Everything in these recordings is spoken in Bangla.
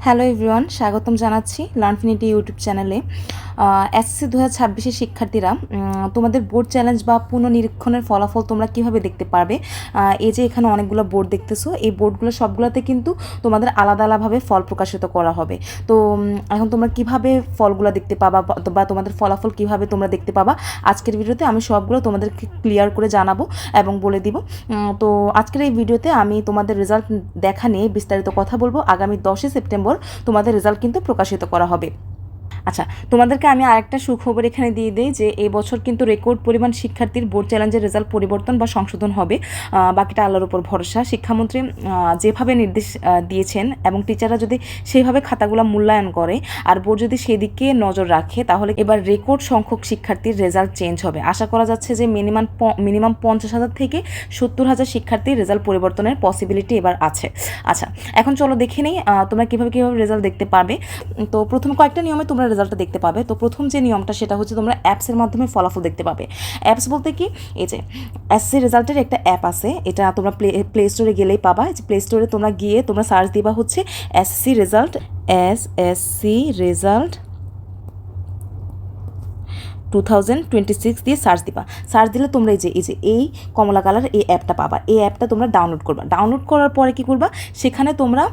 হ্যালো এভরিওয়ান, স্বাগতম জানাচ্ছি লার্নফিনিটি ইউটিউব চ্যানেলে। এসএসসি 2026-এর শিক্ষার্থীরা তোমাদের বোর্ড চ্যালেঞ্জ বা পুনঃনিরীক্ষণের ফলাফল তোমরা কীভাবে দেখতে পারবে। এই যে এখানে অনেকগুলো বোর্ড দেখতেছো, এই বোর্ডগুলো সবগুলোতে কিন্তু তোমাদের আলাদা আলাদাভাবে ফল প্রকাশিত করা হবে। তো এখন তোমরা কিভাবে ফলগুলো দেখতে পাবা বা তোমাদের ফলাফল কিভাবে তোমরা দেখতে পাবা, আজকের ভিডিওতে আমি সবগুলো তোমাদেরকে ক্লিয়ার করে জানাবো এবং বলে দিব। তো আজকের এই ভিডিওতে আমি তোমাদের রেজাল্ট দেখা নিয়ে বিস্তারিত কথা বলবো। আগামী 10 সেপ্টেম্বর তোমাদের রেজাল্ট কিন্তু প্রকাশিত করা হবে। আচ্ছা, তোমাদেরকে আমি আরেকটা সুখবর এখানে দিয়ে দিই যে এই বছর কিন্তু রেকর্ড পরিমাণ শিক্ষার্থীর বোর্ড চ্যালেঞ্জের রেজাল্ট পরিবর্তন বা সংশোধন হবে। বাকিটা আল্লাহর উপর ভরসা। শিক্ষামন্ত্রী যেভাবে নির্দেশ দিয়েছেন এবং টিচাররা যদি সেইভাবে খাতাগুলো মূল্যায়ন করে আর বোর্ড যদি সেদিকে নজর রাখে, তাহলে এবার রেকর্ড সংখ্যক শিক্ষার্থীর রেজাল্ট চেঞ্জ হবে। আশা করা যাচ্ছে যে মিনিমাম 50,000 থেকে 70,000 শিক্ষার্থীর রেজাল্ট পরিবর্তনের পসিবিলিটি এবার আছে। আচ্ছা, এখন চলো দেখে নেই তোমরা কীভাবে রেজাল্ট দেখতে পাবে। তো প্রথম কয়েকটা নিয়মে তোমরা রেজাল্টটা দেখতে পাবে। তো প্রথম যে নিয়মটা সেটা হচ্ছে তোমরা অ্যাপসের মাধ্যমে ফলাফল দেখতে পাবে। অ্যাপস বলতে কি, এই যে এসএসসি রেজাল্টের একটা অ্যাপ আছে, এটা তোমরা প্লে স্টোরে গেলেই পাবা। প্লে স্টোরে তোমরা গিয়ে তোমরা সার্চ দিবা হচ্ছে এসএসসি রেজাল্ট 2026 দিয়ে সার্চ দিবা। সার্চ দিলে তোমরা এই কমলা কালার এই অ্যাপটা পাবা। এই অ্যাপটা তোমরা ডাউনলোড করবা। ডাউনলোড করার পরে কি করবা, সেখানে তোমরা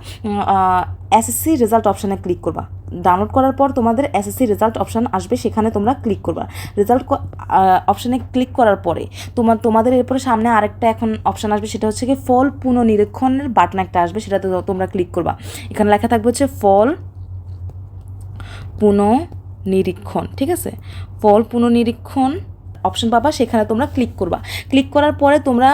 এসএসসি রেজাল্ট অপশানে ক্লিক করবা। ডাউনলোড করার পর তোমাদের এসএসসি রেজাল্ট অপশান আসবে, সেখানে তোমরা ক্লিক করবা। রেজাল্ট অপশানে ক্লিক করার পরে তোমাদের এরপরে সামনে আরেকটা এখন অপশান আসবে, সেটা হচ্ছে কি ফল পুনঃনিরীক্ষণের বাটন একটা আসবে, সেটাতে তোমরা ক্লিক করবা। এখানে লেখা থাকবে হচ্ছে ফল পুনঃনিরীক্ষণ, ঠিক আছে, ফল পুনঃনিরীক্ষণ অপশন পাবা, সেখানে তোমরা ক্লিক করবা। ক্লিক করার পরে তোমরা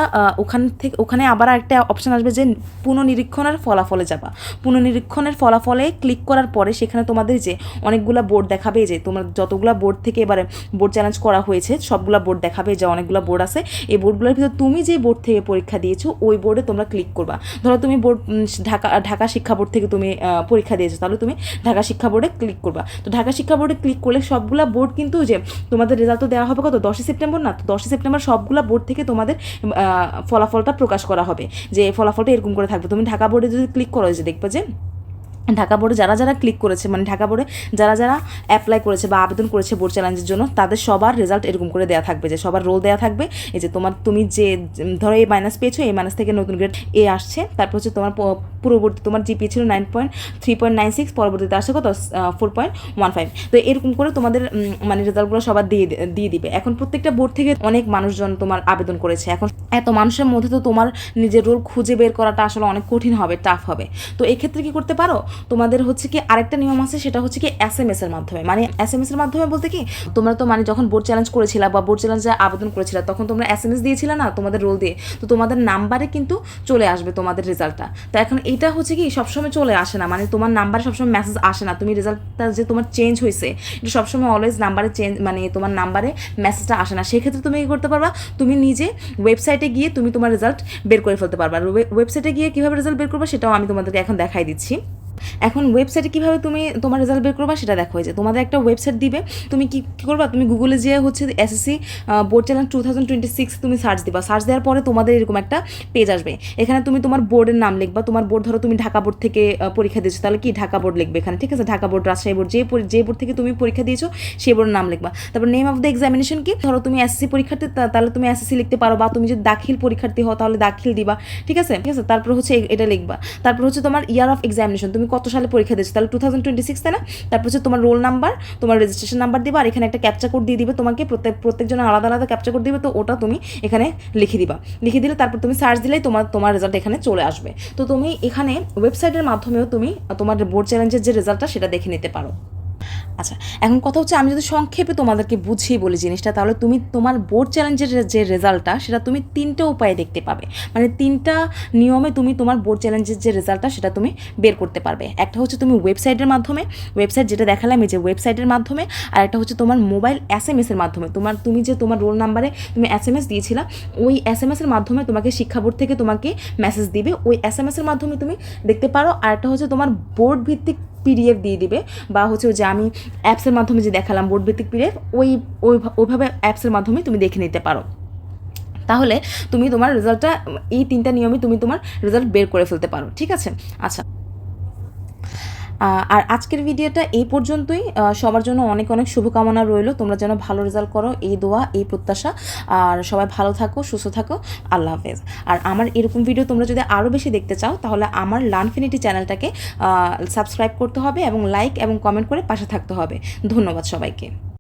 ওখানে আবার একটা অপশান আসবে যে পুনঃনিরীক্ষণের ফলাফলে যাবা। পুনঃনিরীক্ষণের ফলাফলে ক্লিক করার পরে সেখানে তোমাদের যে অনেকগুলো বোর্ড দেখাবে, যে তোমরা যতগুলো বোর্ড থেকে এবারে বোর্ড চ্যালেঞ্জ করা হয়েছে সবগুলো বোর্ড দেখাবে, যে অনেকগুলো বোর্ড আছে। এই বোর্ডগুলোর ভিতরে তুমি যে বোর্ড থেকে পরীক্ষা দিয়েছো ওই বোর্ডে তোমরা ক্লিক করবা। ধরো তুমি ঢাকা শিক্ষা বোর্ড থেকে তুমি পরীক্ষা দিয়েছো, তাহলে তুমি ঢাকা শিক্ষা বোর্ডে ক্লিক করবা। তো ঢাকা শিক্ষা বোর্ডে ক্লিক করলে সবগুলো বোর্ড কিন্তু যে তোমাদের রেজাল্ট তো দেওয়া হবে কত, 10 সেপ্টেম্বর না? তো 10 সেপ্টেম্বর সবগুলো বোর্ড থেকে তোমাদের ফলাফলটা প্রকাশ করা হবে, যে ফলাফলটা এরকম করে থাকবে। তুমি ঢাকা বোর্ডে যদি ক্লিক করো, যে দেখবে যে ঢাকা বোর্ডে যারা ক্লিক করেছে, মানে ঢাকা বোর্ডে যারা অ্যাপ্লাই করেছে বা আবেদন করেছে বোর্ড চ্যালেঞ্জের জন্য, তাদের সবার রেজাল্ট এরকম করে দেওয়া থাকবে, যে সবার রোল দেওয়া থাকবে। এই যে তুমি যে ধরো এই মাইনাস পেয়েছো, এই মাইনাস থেকে নতুন গ্রেড এ আসছে, তারপর হচ্ছে তোমার পূর্ববর্তী তোমার জিপিএ ছিল 3.96, পরবর্তীতে আসে কত 4.15। তো এরকম করে তোমাদের মানে রেজাল্টগুলো সবার দিয়ে দিবে। এখন প্রত্যেকটা বোর্ড থেকে অনেক মানুষজন তোমার আবেদন করেছে। এখন এত মানুষের মধ্যে তো তোমার নিজের রোল খুঁজে বের করাটা আসলে অনেক কঠিন হবে, টাফ হবে। তো এক্ষেত্রে কি করতে পারো, তোমাদের হচ্ছে কি আরেকটা নিয়ম আছে, সেটা হচ্ছে কি এসএমএস এর মাধ্যমে। মানে এসএমএস এর মাধ্যমে বলতে কি, তোমরা তো মানে যখন বোর্ড চ্যালেঞ্জ করেছিলা বা বোর্ড চ্যালেঞ্জে আবেদন করেছিলা, তখন তোমরা এসএমএস দিয়েছিলে না তোমাদের রোল দিয়ে, তো তোমাদের নাম্বারে কিন্তু চলে আসবে তোমাদের রেজাল্টটা। তো এখন এটা হচ্ছে কি সবসময় চলে আসে না, মানে তোমার নাম্বারে সবসময় মেসেজ আসে না, তুমি রেজাল্টটা যে তোমার চেঞ্জ হয়েছে এটা সবসময় অলওয়েজ নাম্বারে মানে তোমার নাম্বারে মেসেজটা আসে না। সেক্ষেত্রে তুমি কি করতে পারবা, তুমি নিজে ওয়েবসাইটে গিয়ে তুমি তোমার রেজাল্ট বের করে ফেলতে পারবা। ওয়েবসাইটে গিয়ে কীভাবে রেজাল্ট বের করবা সেটাও আমি তোমাদেরকে এখন দেখাই দিচ্ছি। এখন ওয়েবসাইটে কীভাবে তুমি তোমার রেজাল্ট বের করবা সেটা দেখো। যে তোমাদের একটা ওয়েবসাইট দিবে, তুমি কী করবা, তুমি গুগলে যেয়ে হচ্ছে এসএসসি বোর্ড চ্যালেঞ্জ 2026 তুমি সার্চ দিবা। সার্চ দেওয়ার পরে তোমাদের এরকম একটা পেজ আসবে। এখানে তুমি তোমার বোর্ডের নাম লিখবা। তোমার বোর্ড, ধরো তুমি ঢাকা বোর্ড থেকে পরীক্ষা দিয়েছো, তাহলে কি ঢাকা বোর্ড লিখবে এখানে, ঠিক আছে, ঢাকা বোর্ড, রাজশাহী বোর্ড, যে বোর্ড থেকে তুমি পরীক্ষা দিয়েছো সেই বোর্ডের নাম লিখবা। তারপর নেম অফ দ্য এক্সামিনেশন কি, ধরো তুমি এসএসসি পরীক্ষার্থী, তাহলে তুমি এসএসসি লিখতে পারো, বা তুমি যদি দাখিল পরীক্ষার্থী হও তাহলে দাখিল দিবা, ঠিক আছে। তারপর হচ্ছে এটা লিখবা। তারপর হচ্ছে তোমার ইয়ার অফ এক্সামিনেশন, তুমি কত সালে পরীক্ষা দিয়েছো, তাহলে 2026, তাই না? তারপর হচ্ছে তোমার রোল নাম্বার, তোমার রেজিস্ট্রেশন নাম্বার দিবা, আর এখানে একটা ক্যাপচা কোড দিয়ে দিবে তোমাকে, প্রত্যেকজনের আলাদা আলাদা ক্যাপচা কোড দিবে। তো ওটা তুমি এখানে লিখে দিলে তারপর তুমি সার্চ দিলেই তোমার রেজাল্ট এখানে চলে আসবে। তো তুমি এখানে ওয়েবসাইটের মাধ্যমেও তুমি তোমার বোর্ড চ্যালেঞ্জের যে রেজাল্টটা সেটা দেখে নিতে পারো। আচ্ছা, এখন কথা হচ্ছে আমি যদি সংক্ষেপে তোমাদেরকে বুঝিয়ে বলি জিনিসটা, তাহলে তুমি তোমার বোর্ড চ্যালেঞ্জের যে রেজাল্টটা সেটা তুমি 3টে উপায়ে দেখতে পাবে। মানে 3টা নিয়মে তুমি তোমার বোর্ড চ্যালেঞ্জের যে রেজাল্টটা সেটা তুমি বের করতে পারবে। একটা হচ্ছে তুমি ওয়েবসাইটের মাধ্যমে, ওয়েবসাইট যেটা দেখালাম এই যে ওয়েবসাইটের মাধ্যমে, আর একটা হচ্ছে তোমার মোবাইল এসএমএস এর মাধ্যমে। তুমি যে তোমার রোল নাম্বারে তুমি এসএমএস দিয়েছিলা, ওই এসএমএস এর মাধ্যমে তোমাকে শিক্ষা বোর্ড থেকে তোমাকে মেসেজ দিবে, ওই এসএমএস এর মাধ্যমে তুমি দেখতে পারো। আর একটা হচ্ছে তোমার বোর্ড ভিত্তিক পিডিএফ দিয়ে দিবে, বা হচ্ছে যে আমি অ্যাপসের মাধ্যমে যে দেখালাম বোর্ড ভিত্তিক পিডিএফ, ওইভাবে অ্যাপসের মাধ্যমে তুমি দেখে নিতে পারো। তাহলে তুমি তোমার রেজাল্টটা এই 3টা নিয়মে তুমি তোমার রেজাল্ট বের করে ফেলতে পারো, ঠিক আছে। আচ্ছা, আর আজকের ভিডিওটা এই পর্যন্তই। সবার জন্য অনেক অনেক শুভকামনা রইলো, তোমরা যেন ভালো রেজাল্ট করো, এই দোয়া এই প্রত্যাশা। আর সবাই ভালো থাকো, সুস্থ থাকো। আল্লাহ হাফেজ। আর আমার এরকম ভিডিও তোমরা যদি আরও বেশি দেখতে চাও তাহলে আমার লার্নফিনিটি চ্যানেলটাকে সাবস্ক্রাইব করতে হবে এবং লাইক এবং কমেন্ট করে পাশে থাকতে হবে। ধন্যবাদ সবাইকে।